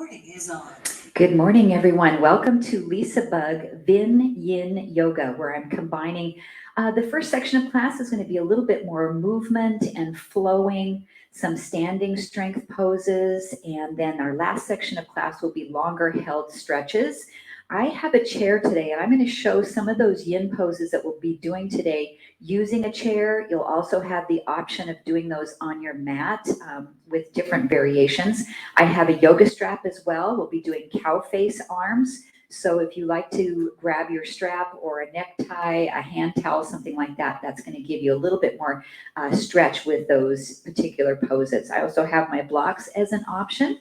recording is on. Good morning, everyone. Welcome to LisaBug Vin-Yin Yoga, where I'm combining the first section of class is going to be a little bit more movement and flowing, some standing strength poses, and then our last section of class will be longer held stretches. I have a chair today, and I'm going to show some of those yin poses that we'll be doing today using a chair. You'll also have the option of doing those on your mat with different variations. I have a yoga strap as well. We'll be doing cow face arms. So if you like to grab your strap or a necktie, a hand towel, something like that, that's going to give you a little bit more stretch with those particular poses. I also have my blocks as an option.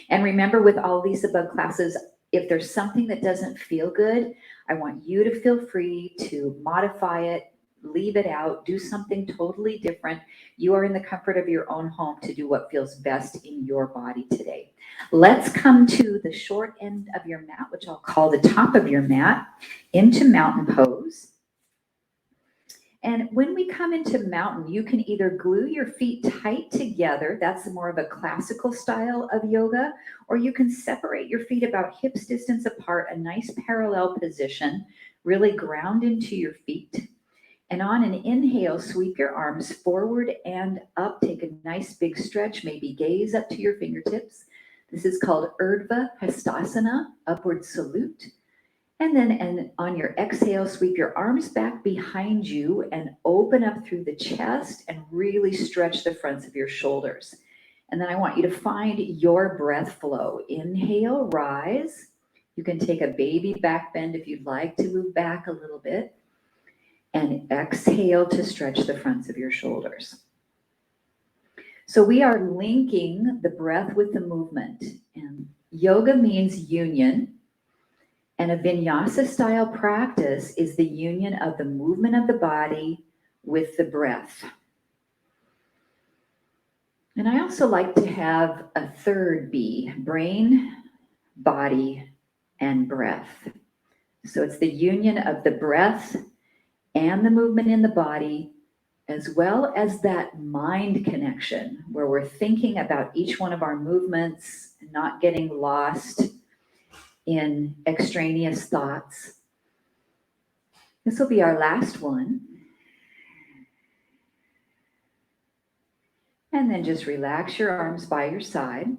And remember, with all LisaBug classes, if there's something that doesn't feel good, I want you to feel free to modify it, leave it out, do something totally different. You are in the comfort of your own home to do what feels best in your body today. Let's come to the short end of your mat, which I'll call the top of your mat, into mountain pose. And when we come into mountain, you can either glue your feet tight together, that's more of a classical style of yoga, or you can separate your feet about hips distance apart, a nice parallel position, really ground into your feet. And on an inhale, sweep your arms forward and up, take a nice big stretch, maybe gaze up to your fingertips. This is called Urdhva, Hastasana, upward salute. And then on your exhale, sweep your arms back behind you and open up through the chest and really stretch the fronts of your shoulders. And then I want you to find your breath flow. Inhale, rise. You can take a baby back bend if you'd like to move back a little bit. And exhale to stretch the fronts of your shoulders. So we are linking the breath with the movement. And yoga means union. And a vinyasa style practice is the union of the movement of the body with the breath. And I also like to have a third B, brain, body, and breath. So it's the union of the breath and the movement in the body, as well as that mind connection where we're thinking about each one of our movements, not getting lost in extraneous thoughts. This will be our last one. And then just relax your arms by your side.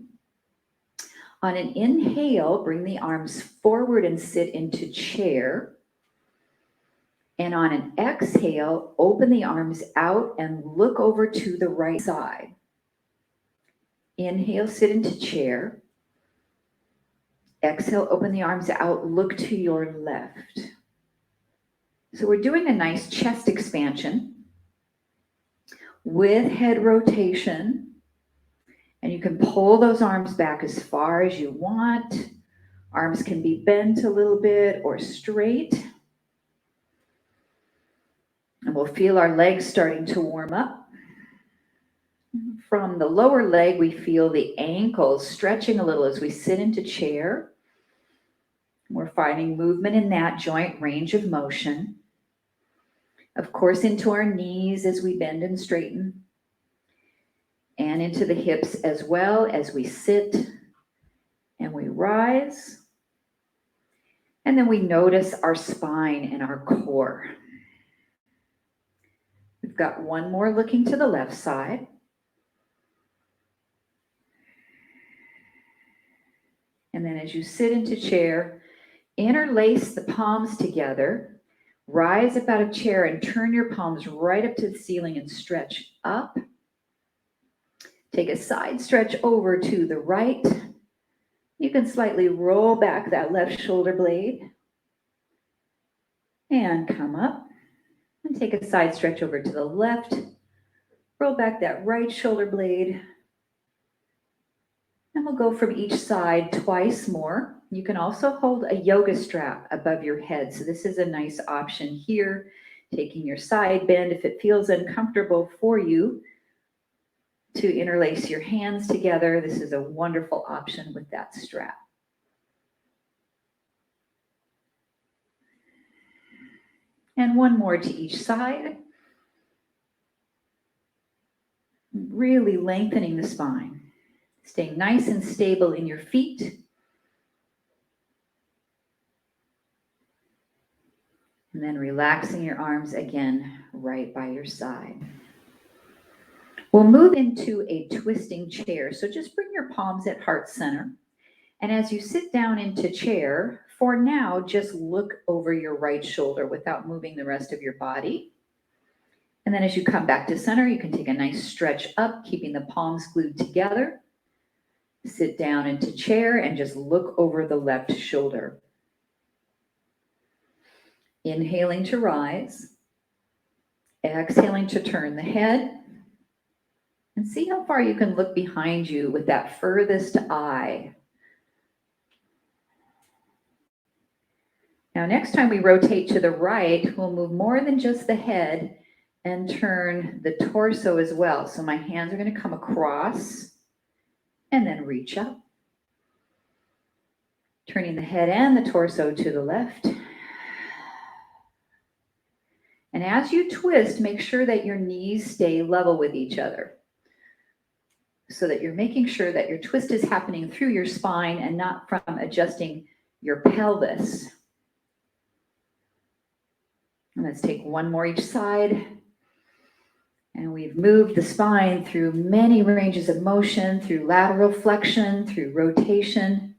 On an inhale, bring the arms forward and sit into chair. And on an exhale, open the arms out and look over to the right side. Inhale, sit into chair. Exhale, open the arms out, look to your left. So we're doing a nice chest expansion with head rotation. And you can pull those arms back as far as you want. Arms can be bent a little bit or straight. And we'll feel our legs starting to warm up. From the lower leg, we feel the ankles stretching a little as we sit into chair. We're finding movement in that joint range of motion. Of course, into our knees as we bend and straighten. And into the hips as well as we sit and we rise. And then we notice our spine and our core. We've got one more looking to the left side. And then as you sit into chair, interlace the palms together, rise up out of chair and turn your palms right up to the ceiling and stretch up. Take a side stretch over to the right. You can slightly roll back that left shoulder blade and come up and take a side stretch over to the left. Roll back that right shoulder blade. And we'll go from each side twice more. You can also hold a yoga strap above your head. So this is a nice option here. Taking your side bend if it feels uncomfortable for you to interlace your hands together. This is a wonderful option with that strap. And one more to each side. Really lengthening the spine. Staying nice and stable in your feet. And then relaxing your arms again right by your side. We'll move into a twisting chair. So just bring your palms at heart center. And as you sit down into chair, for now, just look over your right shoulder without moving the rest of your body. And then as you come back to center, you can take a nice stretch up, keeping the palms glued together. Sit down into chair and just look over the left shoulder. Inhaling to rise. Exhaling to turn the head. And see how far you can look behind you with that furthest eye. Now, next time we rotate to the right, we'll move more than just the head and turn the torso as well. So my hands are going to come across and then reach up. Turning the head and the torso to the left. And as you twist, make sure that your knees stay level with each other, so that you're making sure that your twist is happening through your spine and not from adjusting your pelvis. And let's take one more each side. And we've moved the spine through many ranges of motion, through lateral flexion, through rotation,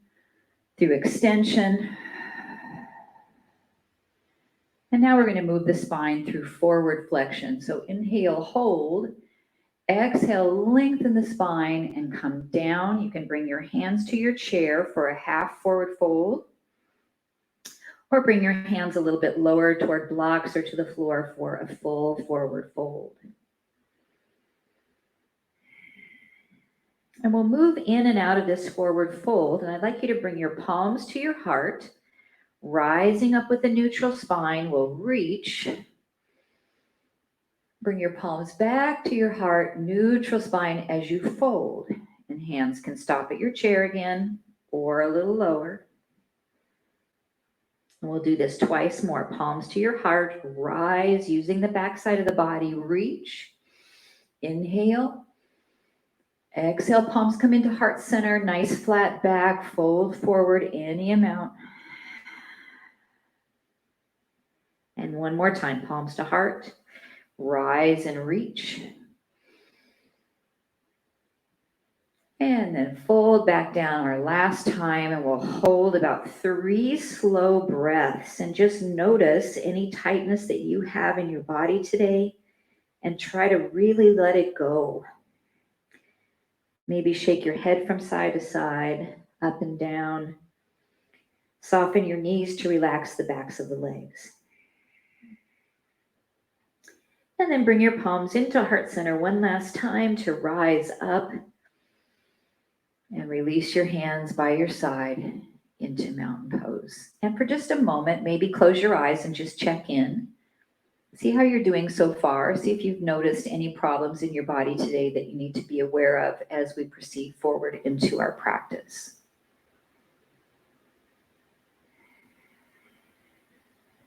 through extension. And now we're going to move the spine through forward flexion. So inhale, hold. Exhale, lengthen the spine and come down. You can bring your hands to your chair for a half forward fold, or bring your hands a little bit lower toward blocks or to the floor for a full forward fold. And we'll move in and out of this forward fold. And I'd like you to bring your palms to your heart, rising up with a neutral spine. We'll reach. Bring your palms back to your heart, neutral spine as you fold. And hands can stop at your chair again or a little lower. And we'll do this twice more. Palms to your heart, rise using the backside of the body, reach. Inhale. Exhale, palms come into heart center, nice flat back, fold forward any amount. And one more time, palms to heart. Rise and reach. And then fold back down our last time, and we'll hold about 3 slow breaths. And just notice any tightness that you have in your body today and try to really let it go. Maybe shake your head from side to side, up and down. Soften your knees to relax the backs of the legs. And then bring your palms into heart center one last time to rise up. And release your hands by your side into mountain pose. And for just a moment, maybe close your eyes and just check in. See how you're doing so far. See if you've noticed any problems in your body today that you need to be aware of as we proceed forward into our practice.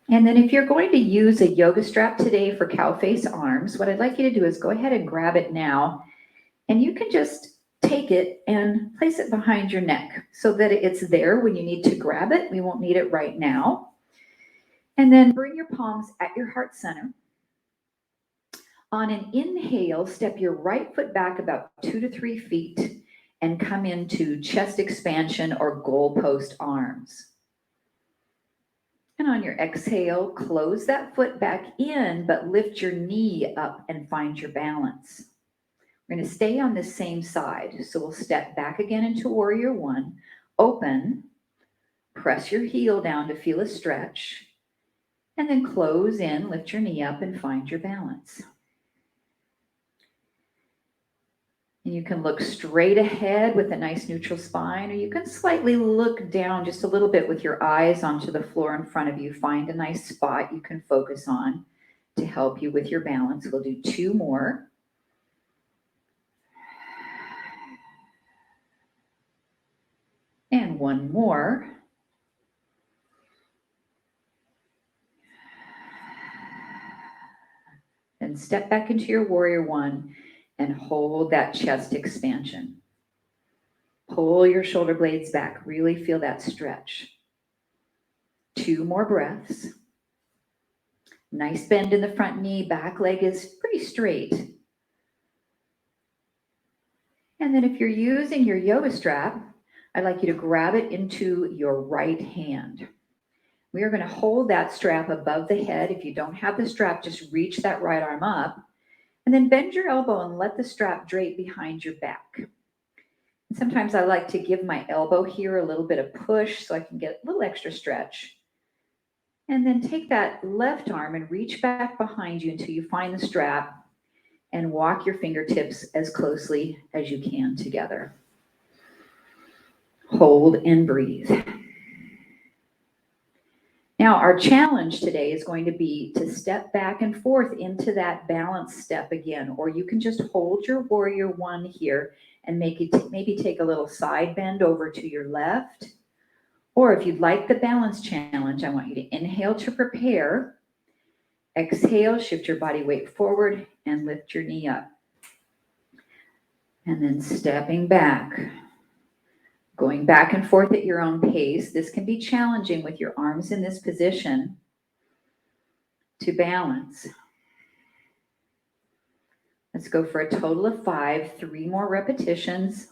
And then if you're going to use a yoga strap today for cow face arms, what I'd like you to do is go ahead and grab it now. And you can just take it and place it behind your neck so that it's there when you need to grab it. We won't need it right now. And then bring your palms at your heart center. On an inhale, step your right foot back about 2 to 3 feet and come into chest expansion or goalpost arms. And on your exhale, close that foot back in, but lift your knee up and find your balance. We're going to stay on the same side. So we'll step back again into warrior one, open, press your heel down to feel a stretch, and then close in, lift your knee up and find your balance. And you can look straight ahead with a nice neutral spine, or you can slightly look down just a little bit with your eyes onto the floor in front of you. Find a nice spot you can focus on to help you with your balance. We'll do 2 more. And 1 more. Then step back into your warrior one and hold that chest expansion. Pull your shoulder blades back. Really feel that stretch. 2 more breaths. Nice bend in the front knee. Back leg is pretty straight. And then if you're using your yoga strap, I'd like you to grab it into your right hand. We are going to hold that strap above the head. If you don't have the strap, just reach that right arm up. And then bend your elbow and let the strap drape behind your back. And sometimes I like to give my elbow here a little bit of push so I can get a little extra stretch. And then take that left arm and reach back behind you until you find the strap and walk your fingertips as closely as you can together. Hold and breathe. Now, our challenge today is going to be to step back and forth into that balance step again, or you can just hold your warrior one here and maybe take a little side bend over to your left. Or if you'd like the balance challenge, I want you to inhale to prepare. Exhale, shift your body weight forward and lift your knee up. And then stepping back. Going back and forth at your own pace. This can be challenging with your arms in this position to balance. Let's go for a total of 5, 3 more repetitions.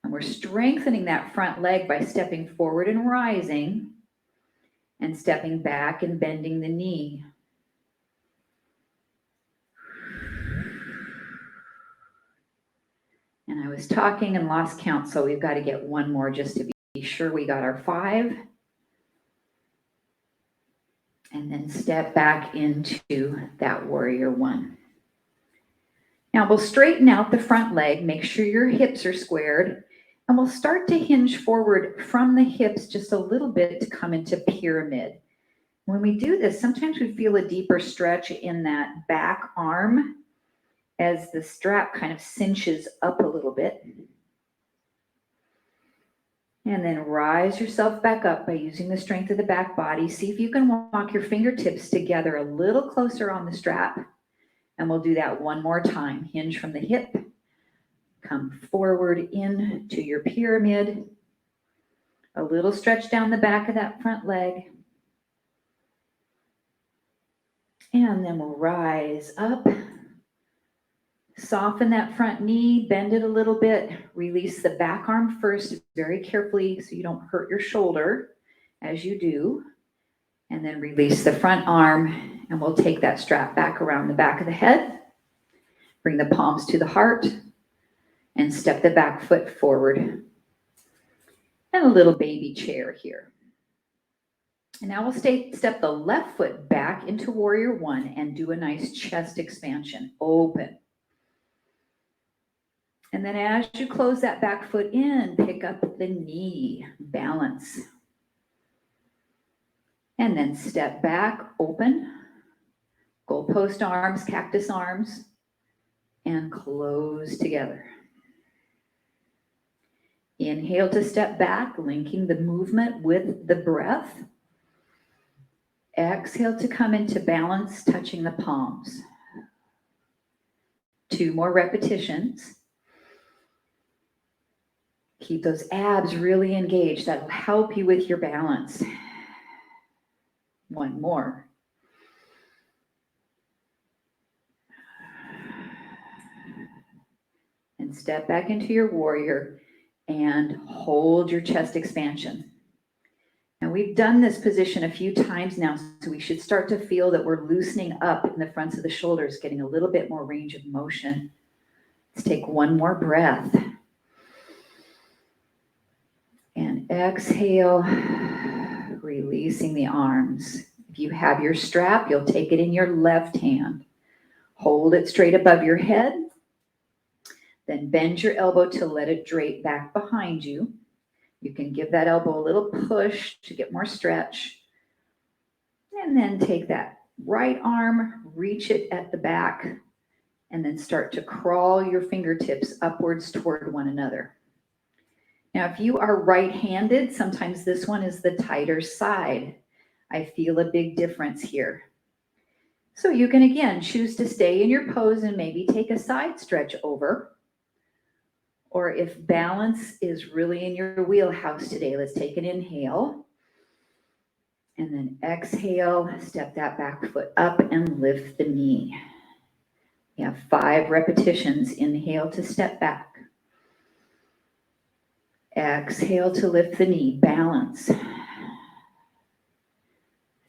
And we're strengthening that front leg by stepping forward and rising and stepping back and bending the knee. And I was talking and lost count, so we've got to get one more just to be sure we got our 5. And then step back into that warrior one. Now we'll straighten out the front leg, make sure your hips are squared, and we'll start to hinge forward from the hips just a little bit to come into pyramid. When we do this, sometimes we feel a deeper stretch in that back arm as the strap kind of cinches up a little bit. And then rise yourself back up by using the strength of the back body. See if you can walk your fingertips together a little closer on the strap. And we'll do that one more time. Hinge from the hip. Come forward into your pyramid. A little stretch down the back of that front leg. And then we'll rise up. Soften that front knee, bend it a little bit. Release the back arm first very carefully so you don't hurt your shoulder as you do. And then release the front arm, and we'll take that strap back around the back of the head. Bring the palms to the heart and step the back foot forward. And a little baby chair here. And now we'll step the left foot back into warrior one and do a nice chest expansion. Open. And then as you close that back foot in, pick up the knee, balance. And then step back, open, goalpost arms, cactus arms, and close together. Inhale to step back, linking the movement with the breath. Exhale to come into balance, touching the palms. 2 more repetitions. Keep those abs really engaged. That'll help you with your balance. 1 more. And step back into your warrior and hold your chest expansion. Now we've done this position a few times now, so we should start to feel that we're loosening up in the fronts of the shoulders, getting a little bit more range of motion. Let's take 1 more breath. And exhale, releasing the arms. If you have your strap, you'll take it in your left hand. Hold it straight above your head. Then bend your elbow to let it drape back behind you. You can give that elbow a little push to get more stretch. And then take that right arm, reach it at the back, and then start to crawl your fingertips upwards toward one another. Now, if you are right-handed, sometimes this one is the tighter side. I feel a big difference here. So you can again choose to stay in your pose and maybe take a side stretch over. Or if balance is really in your wheelhouse today, let's take an inhale. And then exhale, step that back foot up and lift the knee. You have 5 repetitions. Inhale to step back. Exhale to lift the knee. Balance.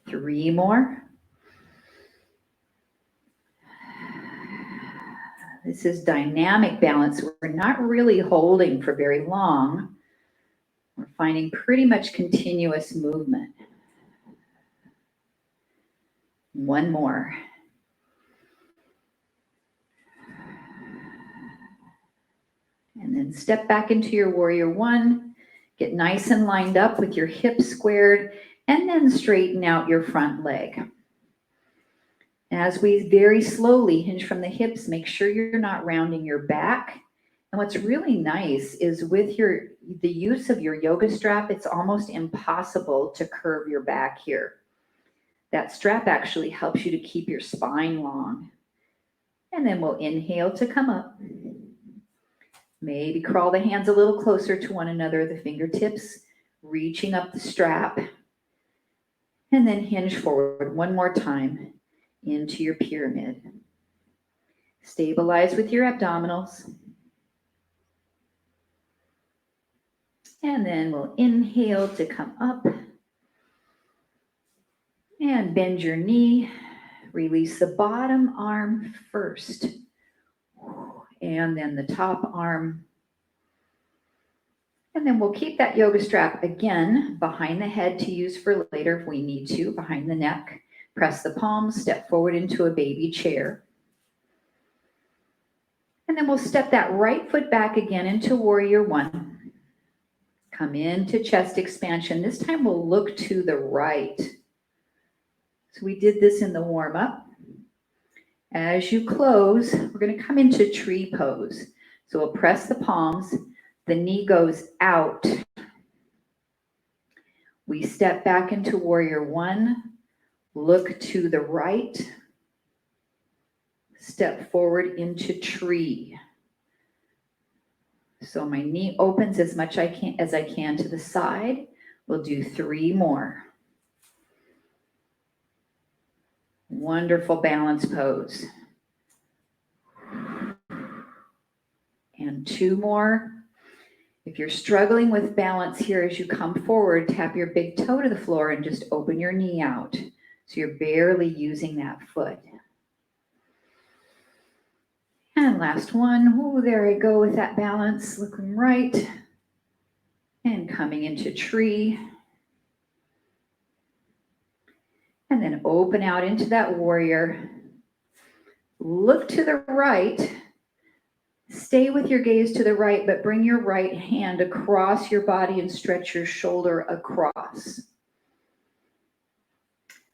3 more. This is dynamic balance. We're not really holding for very long. We're finding pretty much continuous movement. 1 more. And then step back into your warrior 1. Get nice and lined up with your hips squared, and then straighten out your front leg. As we very slowly hinge from the hips, make sure you're not rounding your back. And what's really nice is with the use of your yoga strap, it's almost impossible to curve your back here. That strap actually helps you to keep your spine long. And then we'll inhale to come up. Maybe crawl the hands a little closer to one another, the fingertips reaching up the strap. And then hinge forward 1 more time into your pyramid. Stabilize with your abdominals. And then we'll inhale to come up. And bend your knee. Release the bottom arm first. And then the top arm. And then we'll keep that yoga strap again behind the head to use for later if we need to, behind the neck. Press the palms, step forward into a baby chair. And then we'll step that right foot back again into warrior 1. Come into chest expansion. This time we'll look to the right. So we did this in the warm-up. As you close, we're going to come into tree pose. So we'll press the palms. The knee goes out. We step back into warrior 1. Look to the right. Step forward into tree. So my knee opens as much as I can to the side. We'll do 3 more. Wonderful balance pose. And 2 more. If you're struggling with balance here as you come forward, tap your big toe to the floor and just open your knee out. So you're barely using that foot. And last one. Oh, there I go with that balance. Looking right. And coming into tree. And then open out into that warrior. Look to the right. Stay with your gaze to the right, but bring your right hand across your body and stretch your shoulder across.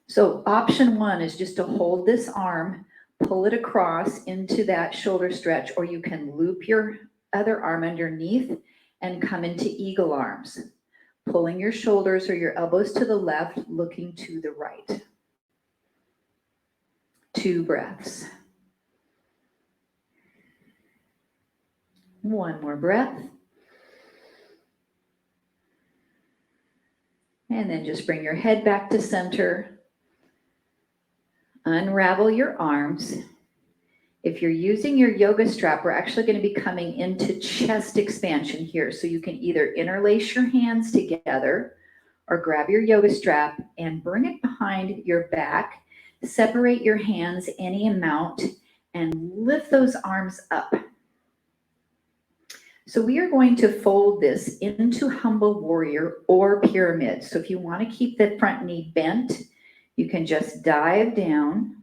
So option 1 is just to hold this arm, pull it across into that shoulder stretch, or you can loop your other arm underneath and come into eagle arms, pulling your shoulders or your elbows to the left, looking to the right. 2 breaths. 1 more breath. And then just bring your head back to center. Unravel your arms. If you're using your yoga strap, we're actually going to be coming into chest expansion here. So you can either interlace your hands together or grab your yoga strap and bring it behind your back. Separate your hands any amount and lift those arms up. So we are going to fold this into humble warrior or pyramid. So if you want to keep the front knee bent, you can just dive down,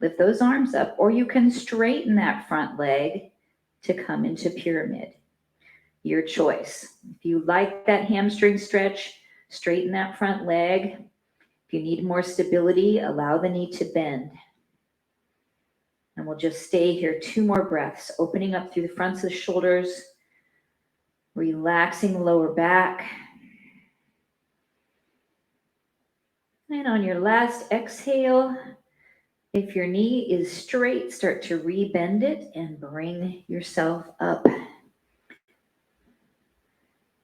lift those arms up, or you can straighten that front leg to come into pyramid. Your choice. If you like that hamstring stretch, straighten that front leg. If you need more stability, allow the knee to bend. And we'll just stay here 2 more breaths, opening up through the fronts of the shoulders, relaxing the lower back. And on your last exhale, If your knee is straight, start to rebend it and bring yourself up.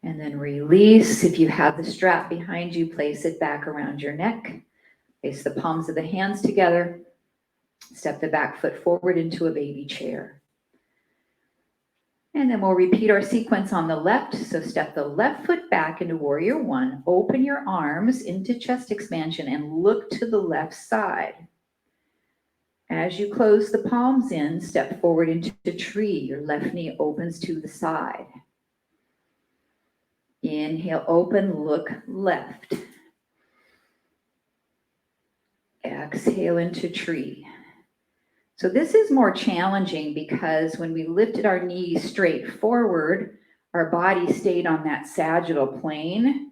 And then release. If you have the strap behind you, place it back around your neck. Place the palms of the hands together. Step the back foot forward into a baby chair. And then we'll repeat our sequence on the left. So step the left foot back into warrior one. Open your arms into chest expansion and look to the left side. As you close the palms in, step forward into tree. Your left knee opens to the side. Inhale, open, look left. Exhale into tree. So this is more challenging because when we lifted our knees straight forward, our body stayed on that sagittal plane.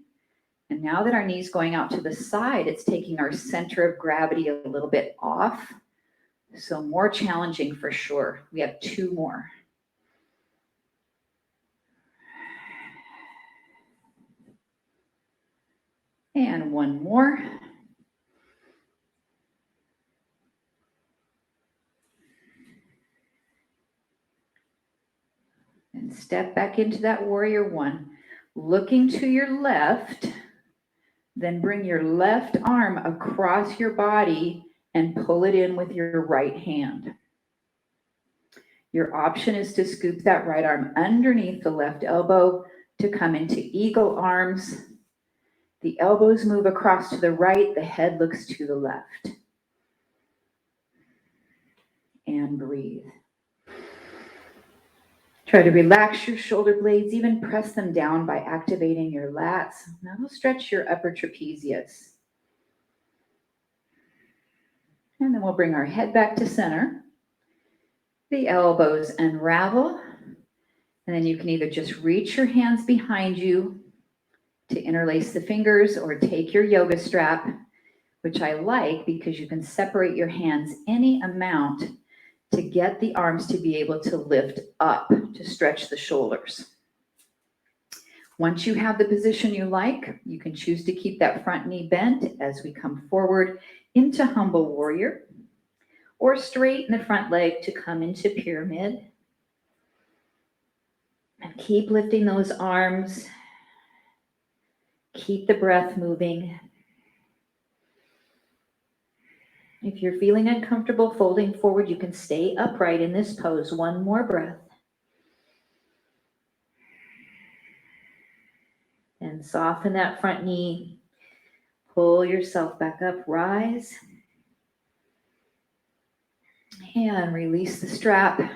And now that our knee's going out to the side, it's taking our center of gravity a little bit off. So more challenging for sure. We have two more. And one more. And step back into that warrior one. Looking to your left, then bring your left arm across your body and pull it in with your right hand. Your option is to scoop that right arm underneath the left elbow to come into eagle arms. The elbows move across to the right, the head looks to the left. And breathe. Try to relax your shoulder blades, even press them down by activating your lats. Now we'll stretch your upper trapezius. And then we'll bring our head back to center. The elbows unravel. And then you can either just reach your hands behind you to interlace the fingers or take your yoga strap, which I like because you can separate your hands any amount to get the arms to be able to lift up to stretch the shoulders. Once you have the position you like, you can choose to keep that front knee bent as we come forward into humble warrior, or straighten the front leg to come into pyramid. And keep lifting those arms. Keep the breath moving. If you're feeling uncomfortable folding forward, you can stay upright in this pose. One more breath. And soften that front knee. Pull yourself back up, rise. And release the strap.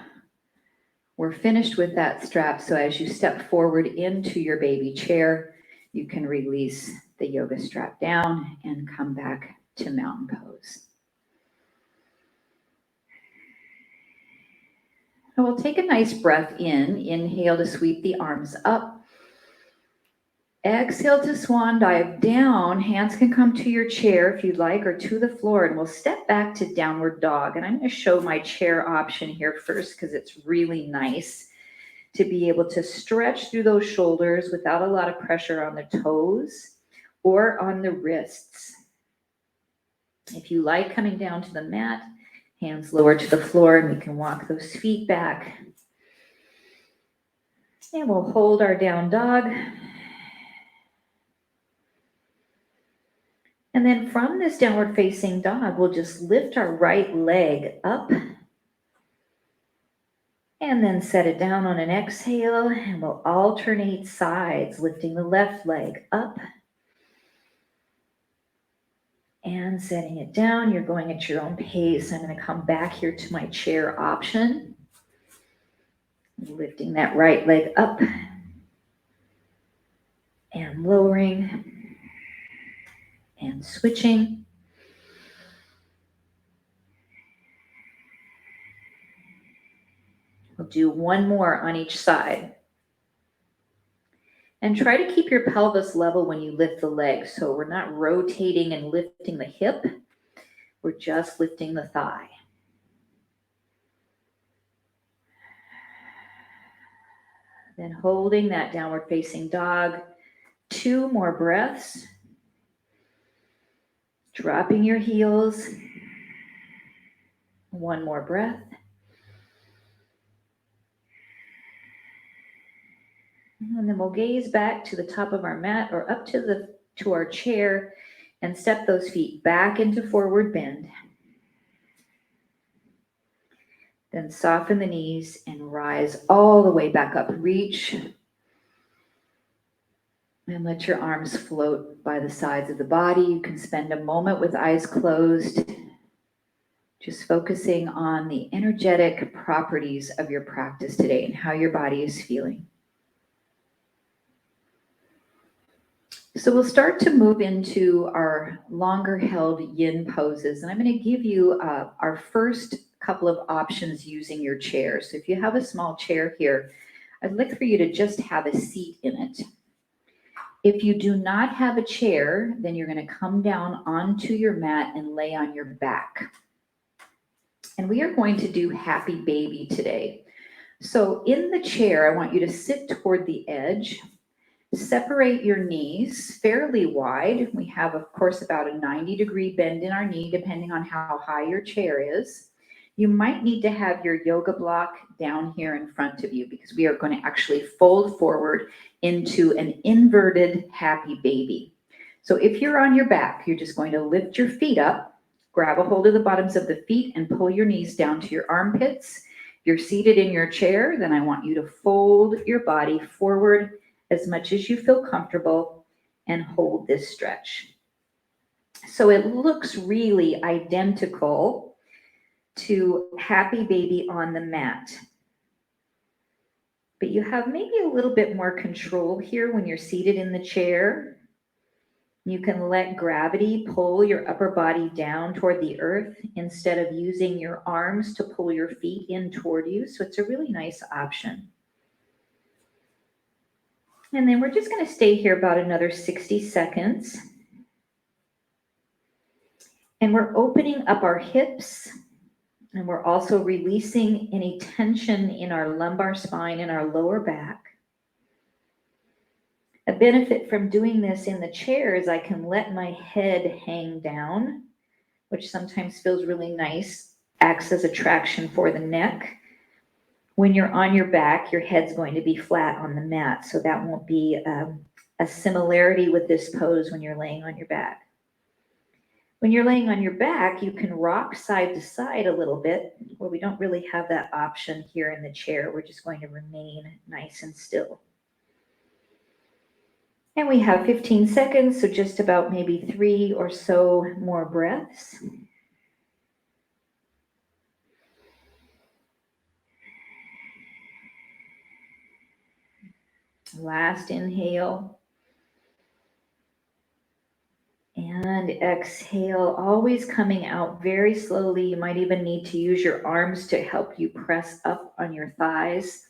We're finished with that strap, so as you step forward into your baby chair, you can release the yoga strap down and come back to mountain pose. And we'll take a nice breath in. Inhale to sweep the arms up. Exhale to swan dive down. Hands can come to your chair if you'd like, or to the floor, and we'll step back to downward dog. And I'm going to show my chair option here first because it's really nice to be able to stretch through those shoulders without a lot of pressure on the toes or on the wrists. If you like coming down to the mat, hands lower to the floor, and we can walk those feet back. And we'll hold our down dog. And then from this downward facing dog, we'll just lift our right leg up and then set it down on an exhale, and we'll alternate sides, lifting the left leg up and setting it down. You're going at your own pace. I'm going to come back here to my chair option, lifting that right leg up and lowering and switching. We'll do one more on each side. And try to keep your pelvis level when you lift the leg. So we're not rotating and lifting the hip. We're just lifting the thigh. Then holding that downward facing dog. 2 more breaths. Dropping your heels. One more breath. And then we'll gaze back to the top of our mat or up to our chair and step those feet back into forward bend. Then soften the knees and rise all the way back up. Reach and let your arms float by the sides of the body. You can spend a moment with eyes closed, just focusing on the energetic properties of your practice today and how your body is feeling. So we'll start to move into our longer held yin poses. And I'm going to give you our first couple of options using your chair. So if you have a small chair here, I'd like for you to just have a seat in it. If you do not have a chair, then you're going to come down onto your mat and lay on your back. And we are going to do Happy Baby today. So in the chair, I want you to sit toward the edge. Separate your knees fairly wide. We have, of course, about a 90-degree bend in our knee, depending on how high your chair is. You might need to have your yoga block down here in front of you because we are going to actually fold forward into an inverted Happy Baby. So if you're on your back, you're just going to lift your feet up, grab a hold of the bottoms of the feet and pull your knees down to your armpits. If you're seated in your chair, then I want you to fold your body forward as much as you feel comfortable and hold this stretch. So it looks really identical to Happy Baby on the mat. But you have maybe a little bit more control here when you're seated in the chair. You can let gravity pull your upper body down toward the earth instead of using your arms to pull your feet in toward you. So it's a really nice option. And then we're just going to stay here about another 60 seconds. And we're opening up our hips. And we're also releasing any tension in our lumbar spine and our lower back. A benefit from doing this in the chair is I can let my head hang down, which sometimes feels really nice, acts as a traction for the neck. When you're on your back, your head's going to be flat on the mat, so that won't be a similarity with this pose when you're laying on your back. When you're laying on your back, you can rock side to side a little bit. Well, we don't really have that option here in the chair. We're just going to remain nice and still. And we have 15 seconds, so just about maybe 3 or so more breaths. Last inhale. And exhale, always coming out very slowly. You might even need to use your arms to help you press up on your thighs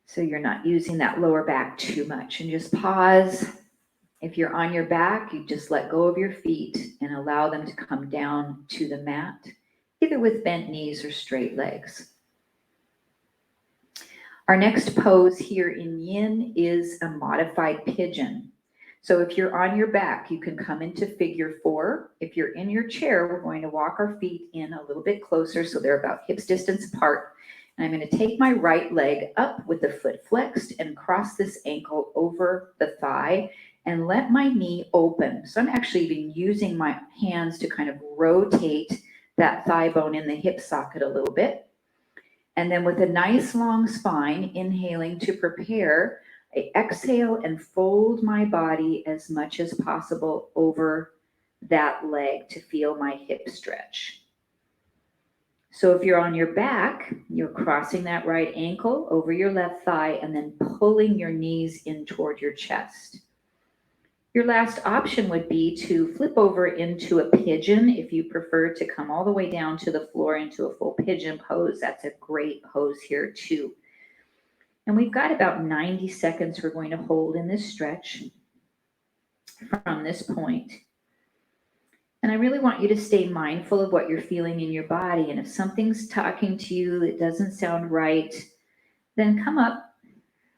so you're not using that lower back too much. And just pause. If you're on your back, you just let go of your feet and allow them to come down to the mat, either with bent knees or straight legs. Our next pose here in Yin is a modified pigeon. So if you're on your back, you can come into figure 4. If you're in your chair, we're going to walk our feet in a little bit closer so they're about hips distance apart. And I'm going to take my right leg up with the foot flexed and cross this ankle over the thigh and let my knee open. So I'm actually even using my hands to kind of rotate that thigh bone in the hip socket a little bit. And then with a nice long spine, inhaling to prepare, I exhale and fold my body as much as possible over that leg to feel my hip stretch. So if you're on your back, you're crossing that right ankle over your left thigh and then pulling your knees in toward your chest. Your last option would be to flip over into a pigeon if you prefer to come all the way down to the floor into a full pigeon pose. That's a great pose here too. And we've got about 90 seconds we're going to hold in this stretch from this point. And I really want you to stay mindful of what you're feeling in your body. And if something's talking to you that doesn't sound right, then come up.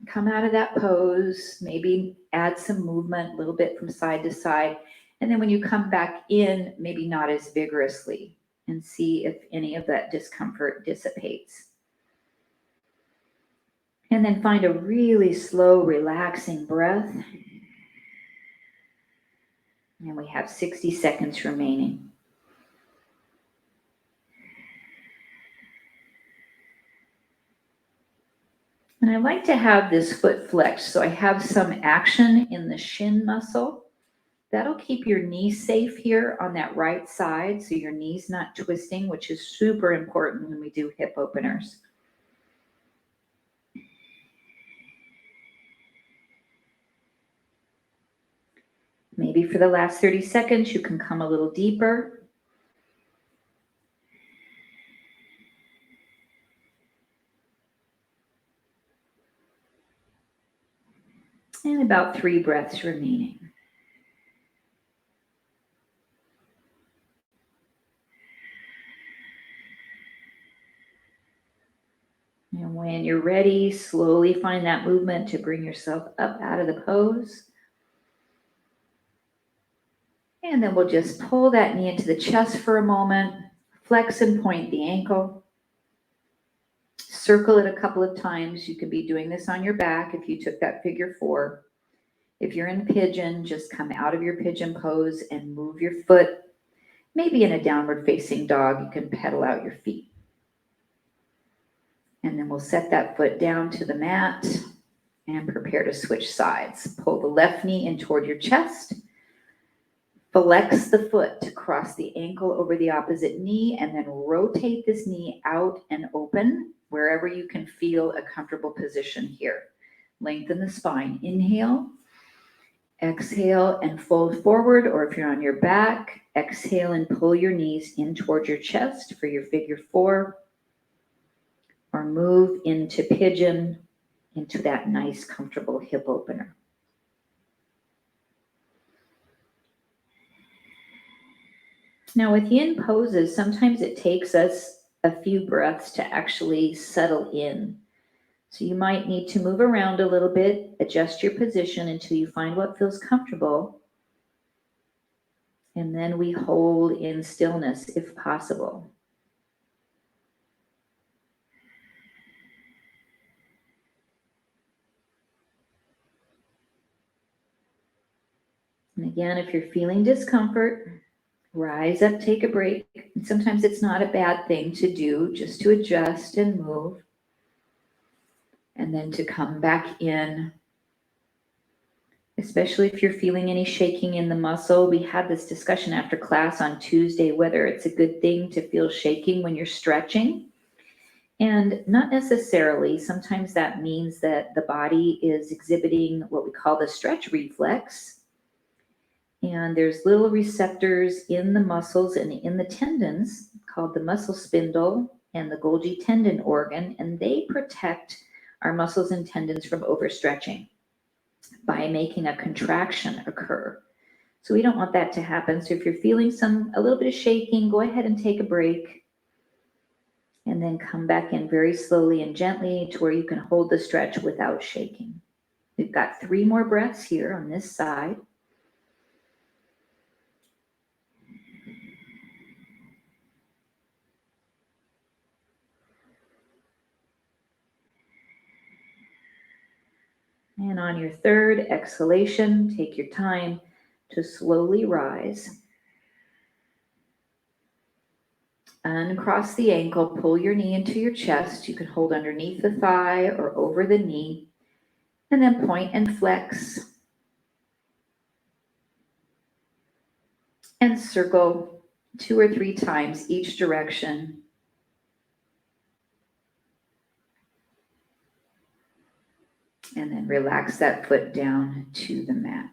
Come out of that pose, maybe add some movement a little bit from side to side. And then when you come back in, maybe not as vigorously. and see if any of that discomfort dissipates. And then find a really slow, relaxing breath. And we have 60 seconds remaining. And I like to have this foot flexed, so I have some action in the shin muscle. That'll keep your knee safe here on that right side, so your knee's not twisting, which is super important when we do hip openers. Maybe for the last 30 seconds, you can come a little deeper. And about 3 breaths remaining. And when you're ready, slowly find that movement to bring yourself up out of the pose. And then we'll just pull that knee into the chest for a moment, flex and point the ankle. Circle it a couple of times. You could be doing this on your back if you took that figure 4. If you're in pigeon, just come out of your pigeon pose and move your foot. Maybe in a downward facing dog, you can pedal out your feet. And then we'll set that foot down to the mat and prepare to switch sides. Pull the left knee in toward your chest. Flex the foot to cross the ankle over the opposite knee, and then rotate this knee out and open wherever you can feel a comfortable position here. Lengthen the spine. Inhale, exhale, and fold forward, or if you're on your back, exhale and pull your knees in toward your chest for your figure 4, or move into pigeon, into that nice, comfortable hip opener. Now with yin poses, sometimes it takes us a few breaths to actually settle in. So you might need to move around a little bit, adjust your position until you find what feels comfortable. And then we hold in stillness if possible. And again, if you're feeling discomfort, rise up, take a break. And sometimes it's not a bad thing to do, just to adjust and move. And then to come back in, especially if you're feeling any shaking in the muscle. We had this discussion after class on Tuesday, whether it's a good thing to feel shaking when you're stretching. And not necessarily. Sometimes that means that the body is exhibiting what we call the stretch reflex. And there's little receptors in the muscles and in the tendons called the muscle spindle and the Golgi tendon organ, and they protect our muscles and tendons from overstretching by making a contraction occur. So we don't want that to happen. So if you're feeling a little bit of shaking, go ahead and take a break. And then come back in very slowly and gently to where you can hold the stretch without shaking. We've got 3 more breaths here on this side. And on your third exhalation, take your time to slowly rise. Uncross the ankle, pull your knee into your chest. You can hold underneath the thigh or over the knee, and then point and flex. And circle 2 or 3 times each direction. And then relax that foot down to the mat.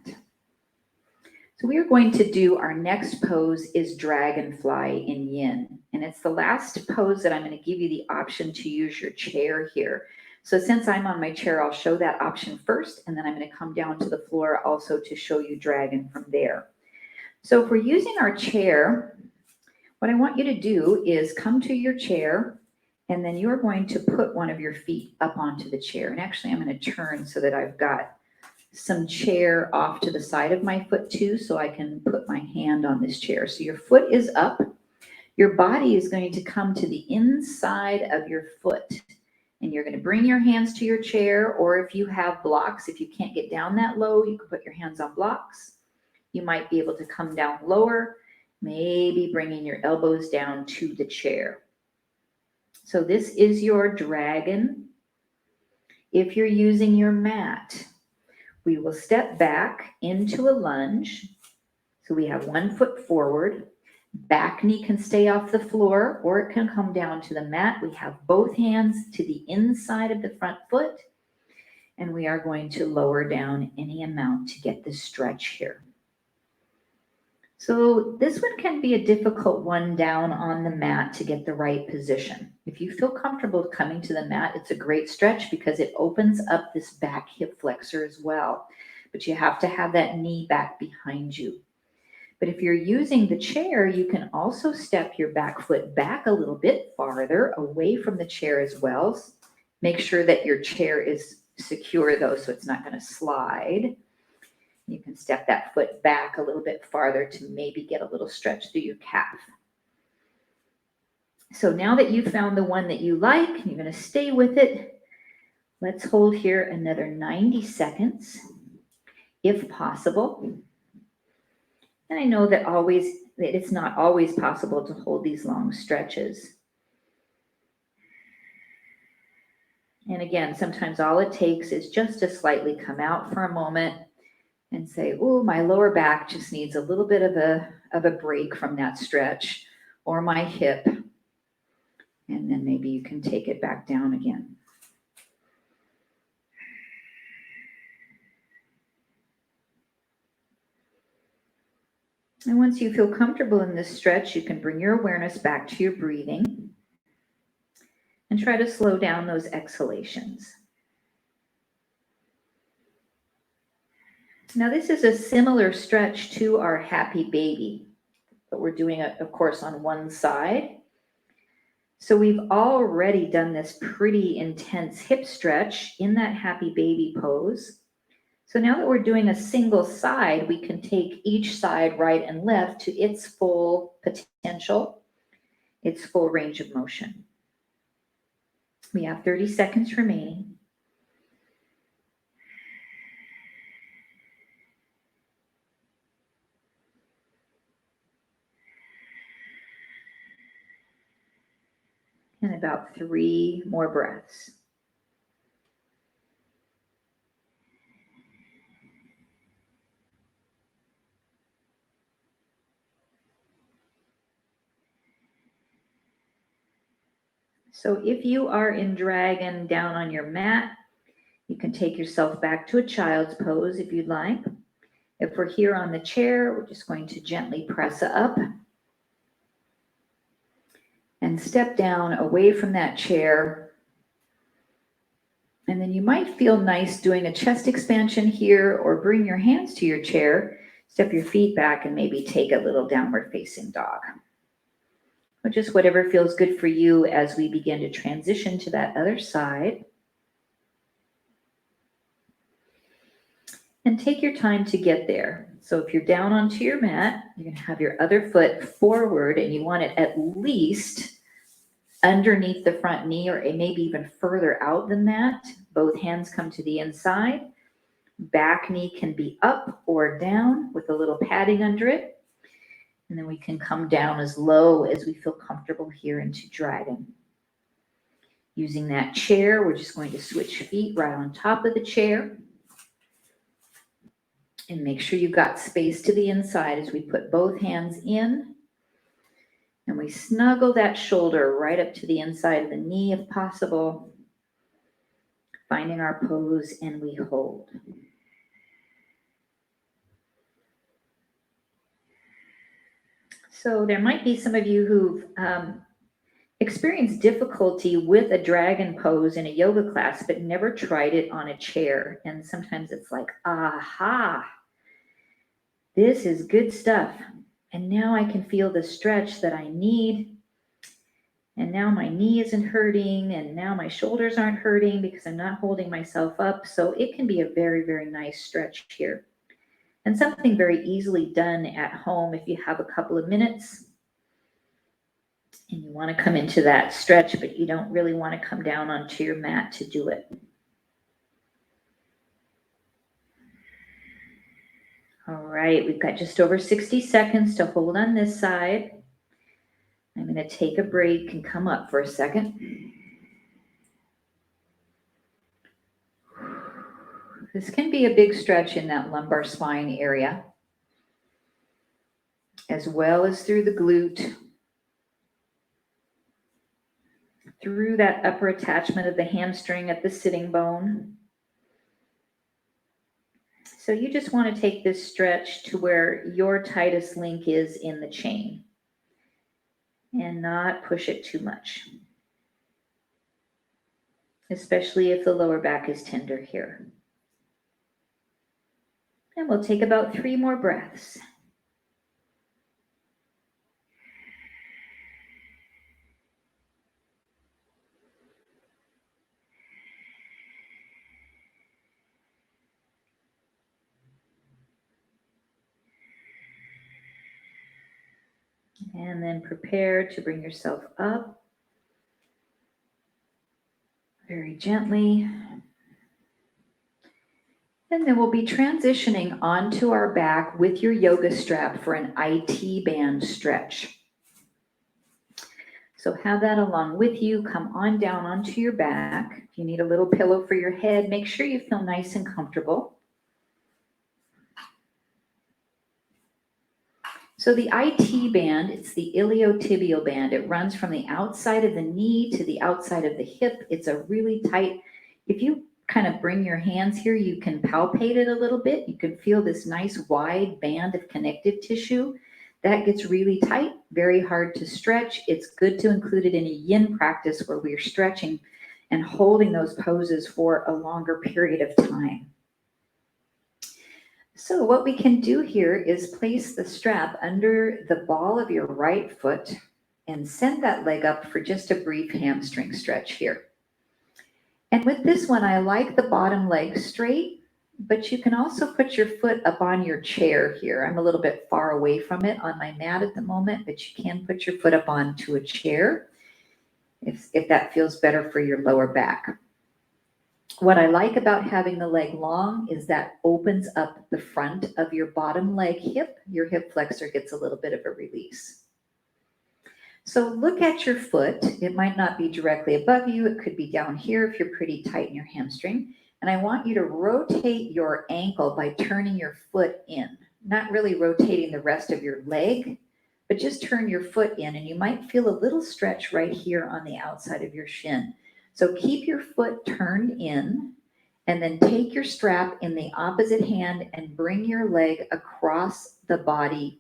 So we are going to do our next pose is Dragonfly in Yin. And it's the last pose that I'm going to give you the option to use your chair here. So since I'm on my chair, I'll show that option first, and then I'm going to come down to the floor also to show you Dragon from there. So if we're using our chair, what I want you to do is come to your chair, and then you're going to put one of your feet up onto the chair. And actually, I'm going to turn so that I've got some chair off to the side of my foot too, so I can put my hand on this chair. So your foot is up. Your body is going to come to the inside of your foot. And you're going to bring your hands to your chair, or if you have blocks, if you can't get down that low, you can put your hands on blocks. You might be able to come down lower, maybe bringing your elbows down to the chair. So this is your dragon. If you're using your mat, we will step back into a lunge. So we have 1 foot forward. Back knee can stay off the floor or it can come down to the mat. We have both hands to the inside of the front foot, and we are going to lower down any amount to get this stretch here. So this one can be a difficult one down on the mat to get the right position. If you feel comfortable coming to the mat, it's a great stretch because it opens up this back hip flexor as well. But you have to have that knee back behind you. But if you're using the chair, you can also step your back foot back a little bit farther away from the chair as well. Make sure that your chair is secure though, so it's not going to slide. You can step that foot back a little bit farther to maybe get a little stretch through your calf. So now that you've found the one that you like, you're going to stay with it. Let's hold here another 90 seconds, if possible. And I know that it's not always possible to hold these long stretches. And again, sometimes all it takes is just to slightly come out for a moment and say, oh, my lower back just needs a little bit of a break from that stretch, or my hip. And then maybe you can take it back down again. And once you feel comfortable in this stretch, you can bring your awareness back to your breathing and try to slow down those exhalations. Now, this is a similar stretch to our happy baby, but we're doing it, of course, on one side. So we've already done this pretty intense hip stretch in that happy baby pose. So now that we're doing a single side, we can take each side, right and left, to its full potential, its full range of motion. We have 30 seconds remaining. And about 3 more breaths. So if you are in dragon down on your mat, you can take yourself back to a child's pose if you'd like. If we're here on the chair, we're just going to gently press up and step down away from that chair. And then you might feel nice doing a chest expansion here, or bring your hands to your chair, step your feet back, and maybe take a little downward facing dog. Or just whatever feels good for you as we begin to transition to that other side. And take your time to get there. So if you're down onto your mat, you're going to have your other foot forward, and you want it at least underneath the front knee, or maybe even further out than that. Both hands come to the inside. Back knee can be up or down with a little padding under it. And then we can come down as low as we feel comfortable here into dragon. Using that chair, we're just going to switch feet right on top of the chair. And make sure you've got space to the inside as we put both hands in. And we snuggle that shoulder right up to the inside of the knee if possible. Finding our pose, and we hold. So there might be some of you who've experienced difficulty with a dragon pose in a yoga class, but never tried it on a chair. And sometimes it's like, aha, this is good stuff. And now I can feel the stretch that I need. And now my knee isn't hurting, and now my shoulders aren't hurting because I'm not holding myself up. So it can be a very, very nice stretch here. And something very easily done at home if you have a couple of minutes. And you want to come into that stretch, but you don't really want to come down onto your mat to do it. All right, we've got just over 60 seconds to hold on this side. I'm going to take a break and come up for a second. This can be a big stretch in that lumbar spine area, as well as through the glute, through that upper attachment of the hamstring at the sitting bone. So you just want to take this stretch to where your tightest link is in the chain and not push it too much, especially if the lower back is tender here. And we'll take about 3 more breaths. And then prepare to bring yourself up very gently. And then we'll be transitioning onto our back with your yoga strap for an IT band stretch. So have that along with you. Come on down onto your back. If you need a little pillow for your head, make sure you feel nice and comfortable. So the IT band, it's the iliotibial band. It runs from the outside of the knee to the outside of the hip. It's a really tight, if you kind of bring your hands here, you can palpate it a little bit. You can feel this nice wide band of connective tissue. That gets really tight, very hard to stretch. It's good to include it in a yin practice where we're stretching and holding those poses for a longer period of time. So what we can do here is place the strap under the ball of your right foot and send that leg up for just a brief hamstring stretch here. And with this one, I like the bottom leg straight, but you can also put your foot up on your chair here. I'm a little bit far away from it on my mat at the moment, but you can put your foot up onto a chair if that feels better for your lower back. What I like about having the leg long is that opens up the front of your bottom leg hip. Your hip flexor gets a little bit of a release. So look at your foot. It might not be directly above you. It could be down here if you're pretty tight in your hamstring. And I want you to rotate your ankle by turning your foot in, not really rotating the rest of your leg, but just turn your foot in. And you might feel a little stretch right here on the outside of your shin. So keep your foot turned in and then take your strap in the opposite hand and bring your leg across the body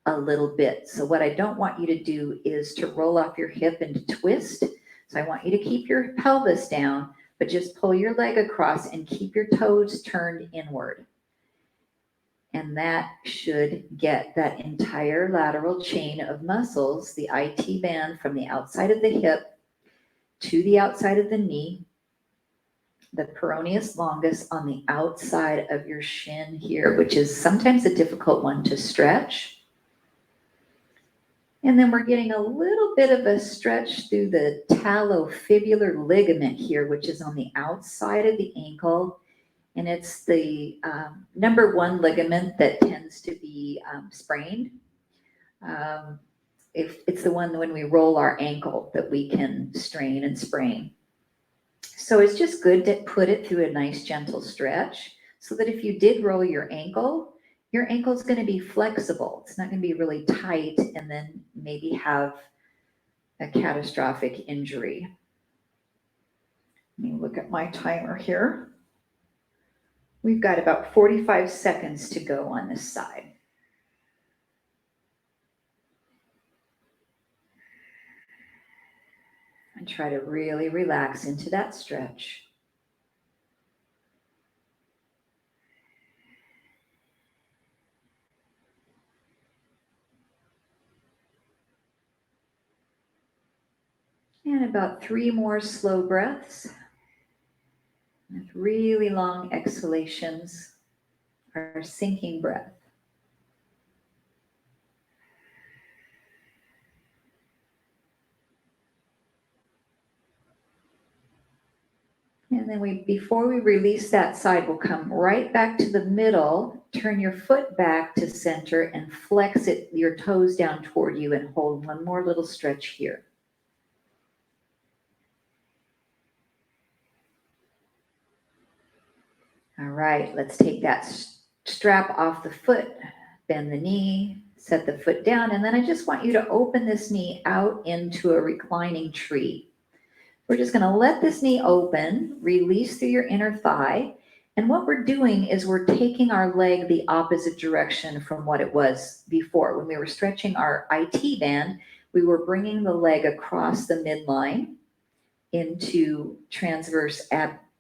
a little bit. So what I don't want you to do is to roll off your hip and to twist. So I want you to keep your pelvis down, but just pull your leg across and keep your toes turned inward. And that should get that entire lateral chain of muscles, the IT band from the outside of the hip to the outside of the knee, the peroneus longus on the outside of your shin here, which is sometimes a difficult one to stretch. And then we're getting a little bit of a stretch through the talofibular ligament here, which is on the outside of the ankle. And it's the number 1 ligament that tends to be sprained. If it's the one when we roll our ankle that we can strain and sprain. So it's just good to put it through a nice gentle stretch so that if you did roll your ankle is going to be flexible. It's not going to be really tight and then maybe have a catastrophic injury. Let me look at my timer here. We've got about 45 seconds to go on this side. And try to really relax into that stretch. And about 3 more slow breaths. With really long exhalations, our sinking breath. And then before we release that side, we'll come right back to the middle, turn your foot back to center and flex your toes down toward you and hold one more little stretch here. All right, let's take that strap off the foot, bend the knee, set the foot down, and then I just want you to open this knee out into a reclining tree. We're just going to let this knee open, release through your inner thigh. And what we're doing is we're taking our leg the opposite direction from what it was before. When we were stretching our IT band, we were bringing the leg across the midline into transverse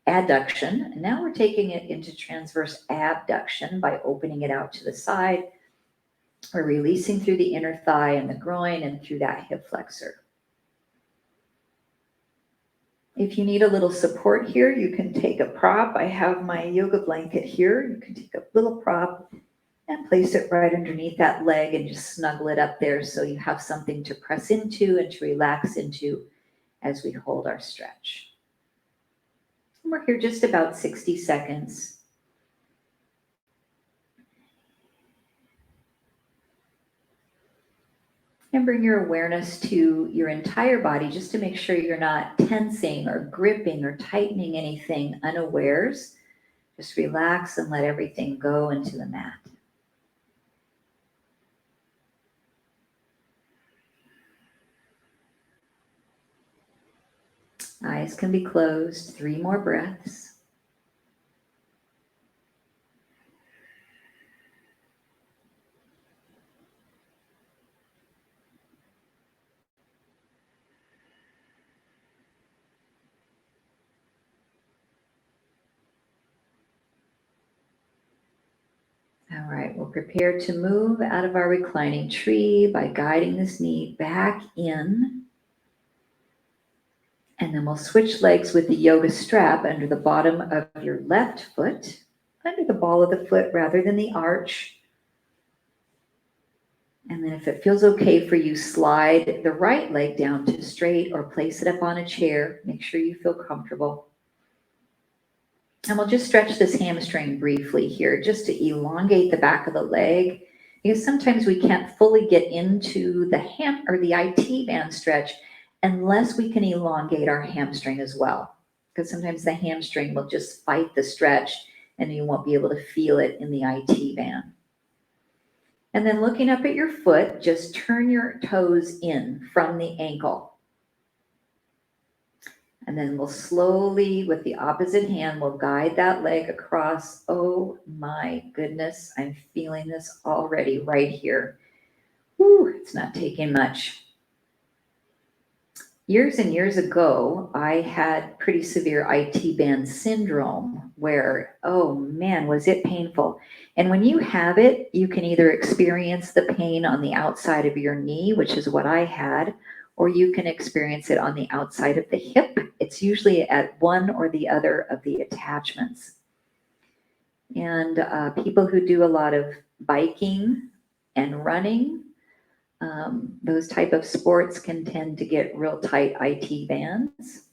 adduction. And now we're taking it into transverse abduction by opening it out to the side. We're releasing through the inner thigh and the groin and through that hip flexor. If you need a little support here, you can take a prop. I have my yoga blanket here. You can take a little prop and place it right underneath that leg and just snuggle it up there so you have something to press into and to relax into as we hold our stretch. We're here just about 60 seconds. And bring your awareness to your entire body just to make sure you're not tensing or gripping or tightening anything unawares. Just relax and let everything go into the mat. Eyes can be closed. 3 more breaths. All right, we'll prepare to move out of our reclining tree by guiding this knee back in. And then we'll switch legs with the yoga strap under the bottom of your left foot, under the ball of the foot rather than the arch. And then if it feels okay for you, slide the right leg down to straight or place it up on a chair. Make sure you feel comfortable. And we'll just stretch this hamstring briefly here just to elongate the back of the leg, because sometimes we can't fully get into the the IT band stretch unless we can elongate our hamstring as well. Because sometimes the hamstring will just fight the stretch and you won't be able to feel it in the IT band. And then looking up at your foot, just turn your toes in from the ankle. And then we'll slowly, with the opposite hand, we'll guide that leg across. Oh my goodness, I'm feeling this already right here. Whew, it's not taking much. Years and years ago, I had pretty severe IT band syndrome where, oh man, was it painful. And when you have it, you can either experience the pain on the outside of your knee, which is what I had, or you can experience it on the outside of the hip. It's usually at one or the other of the attachments. And people who do a lot of biking and running, those type of sports can tend to get real tight IT bands.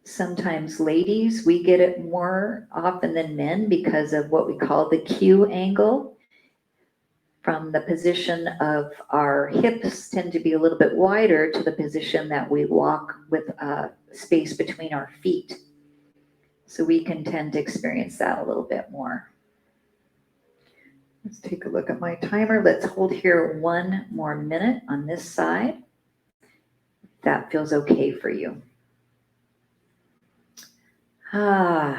Sometimes ladies, we get it more often than men because of what we call the Q angle. From the position of our hips tend to be a little bit wider to the position that we walk with space between our feet. So we can tend to experience that a little bit more. Let's take a look at my timer. Let's hold here 1 more minute on this side. If that feels okay for you. I'm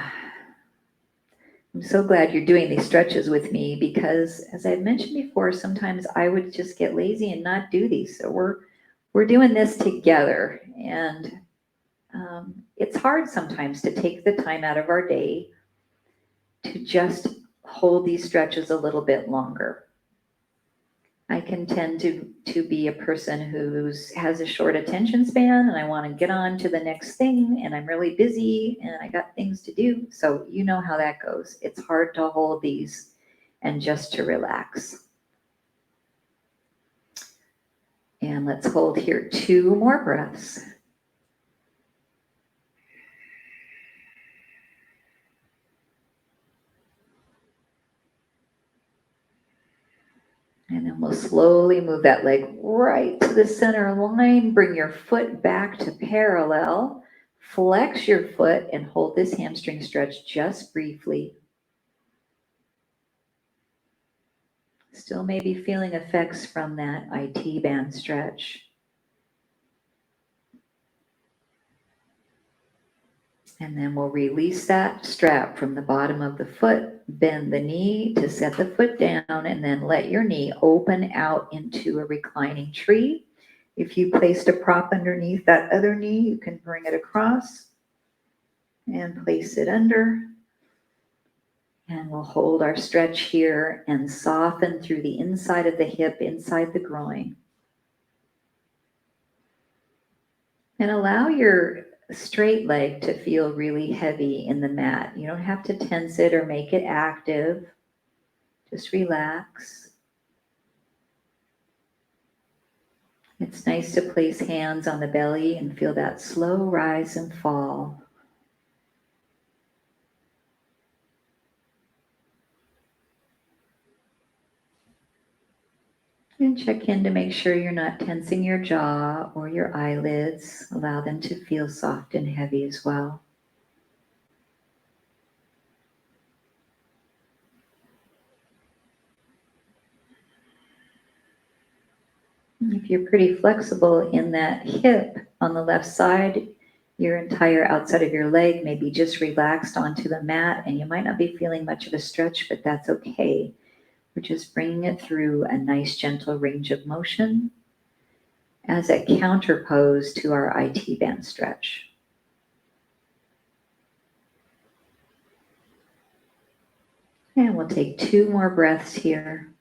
so glad you're doing these stretches with me because, as I've mentioned before, sometimes I would just get lazy and not do these. So we're doing this together, and it's hard sometimes to take the time out of our day to just hold these stretches a little bit longer. I can tend to be a person who has a short attention span and I want to get on to the next thing and I'm really busy and I got things to do. So you know how that goes. It's hard to hold these and just to relax. And let's hold here 2 more breaths. And then we'll slowly move that leg right to the center line. Bring your foot back to parallel. Flex your foot and hold this hamstring stretch just briefly. Still may be feeling effects from that IT band stretch. And then we'll release that strap from the bottom of the foot, bend the knee to set the foot down, and then let your knee open out into a reclining tree. If you placed a prop underneath that other knee, you can bring it across and place it under. And we'll hold our stretch here and soften through the inside of the hip, inside the groin. And allow your straight leg to feel really heavy in the mat. You don't have to tense it or make it active. Just relax. It's nice to place hands on the belly and feel that slow rise and fall. And check in to make sure you're not tensing your jaw or your eyelids. Allow them to feel soft and heavy as well. If you're pretty flexible in that hip on the left side, your entire outside of your leg may be just relaxed onto the mat, and you might not be feeling much of a stretch, but that's okay. We're just bringing it through a nice gentle range of motion as a counterpose to our IT band stretch. And we'll take 2 more breaths here.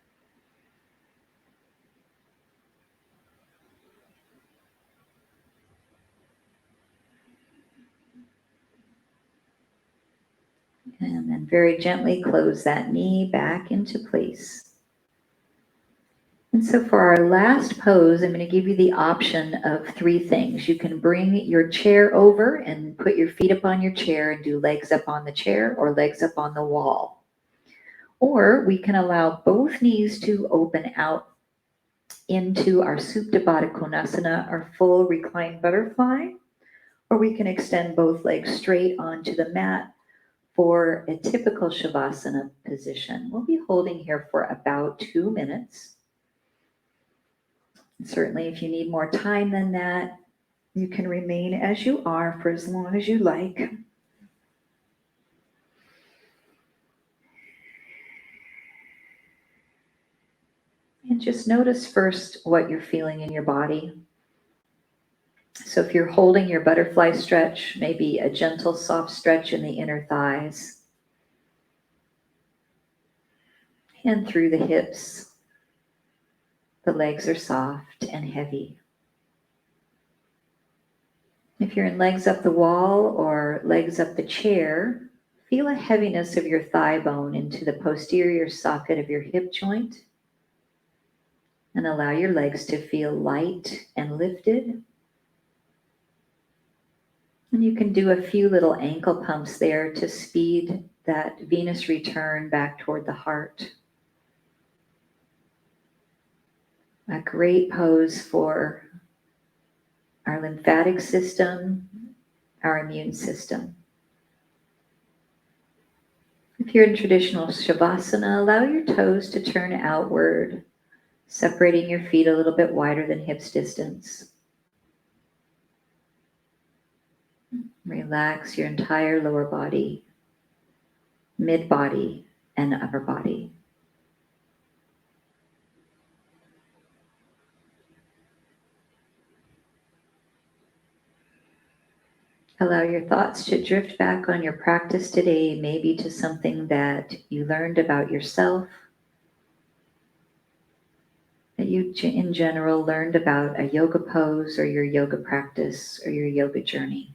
And then very gently close that knee back into place. And so for our last pose, I'm going to give you the option of 3 things. You can bring your chair over and put your feet up on your chair and do legs up on the chair or legs up on the wall. Or we can allow both knees to open out into our Supta Baddha Konasana, our full reclined butterfly. Or we can extend both legs straight onto the mat for a typical Shavasana position. We'll be holding here for about 2 minutes. Certainly, if you need more time than that, you can remain as you are for as long as you like. And just notice first what you're feeling in your body. So if you're holding your butterfly stretch, maybe a gentle, soft stretch in the inner thighs and through the hips. The legs are soft and heavy. If you're in legs up the wall or legs up the chair, feel a heaviness of your thigh bone into the posterior socket of your hip joint. And allow your legs to feel light and lifted. And you can do a few little ankle pumps there to speed that Venus return back toward the heart. A great pose for our lymphatic system, our immune system. If you're in traditional Shavasana, allow your toes to turn outward, separating your feet a little bit wider than hips distance. Relax your entire lower body, mid body, and upper body. Allow your thoughts to drift back on your practice today, maybe to something that you learned about yourself, that you in general learned about a yoga pose or your yoga practice or your yoga journey.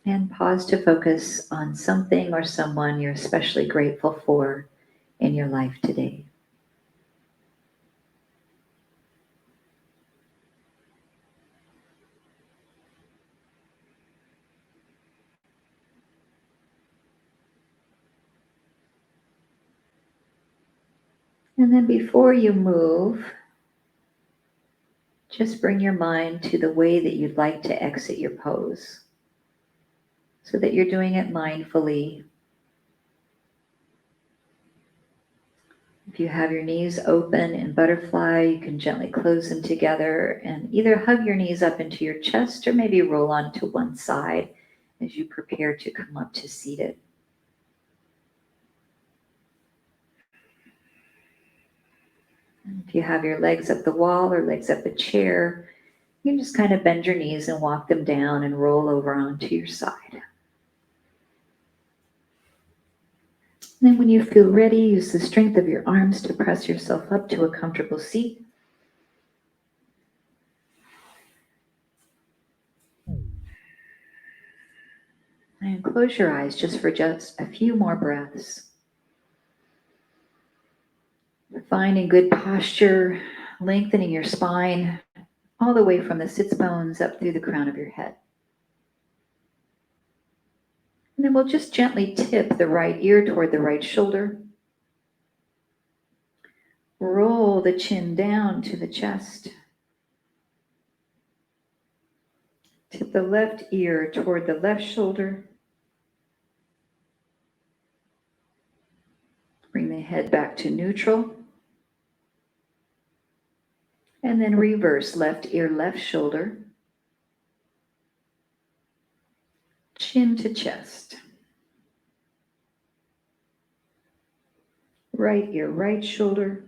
And pause to focus on something or someone you're especially grateful for in your life today. And then before you move, just bring your mind to the way that you'd like to exit your pose so that you're doing it mindfully. If you have your knees open in butterfly, you can gently close them together and either hug your knees up into your chest or maybe roll onto one side as you prepare to come up to seated. If you have your legs up the wall or legs up a chair, you can just kind of bend your knees and walk them down and roll over onto your side. And then when you feel ready, use the strength of your arms to press yourself up to a comfortable seat. And close your eyes just for just a few more breaths. Finding good posture, lengthening your spine all the way from the sits bones up through the crown of your head. And then we'll just gently tip the right ear toward the right shoulder. Roll the chin down to the chest. Tip the left ear toward the left shoulder. Bring the head back to neutral. And then reverse left ear, left shoulder. Chin to chest. Right ear, right shoulder.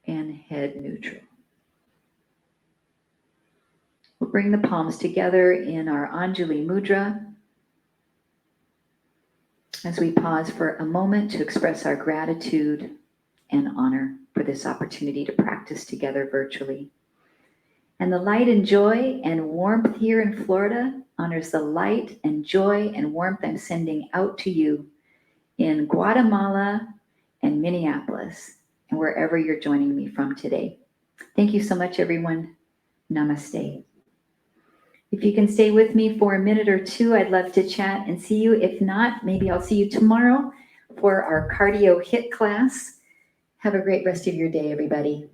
And head neutral. We'll bring the palms together in our Anjali Mudra as we pause for a moment to express our gratitude and honor for this opportunity to practice together virtually. And the light and joy and warmth here in Florida honors the light and joy and warmth I'm sending out to you in Guatemala and Minneapolis and wherever you're joining me from today. Thank you so much, everyone. Namaste. If you can stay with me for a minute or two, I'd love to chat and see you. If not, maybe I'll see you tomorrow for our cardio HIIT class. Have a great rest of your day, everybody.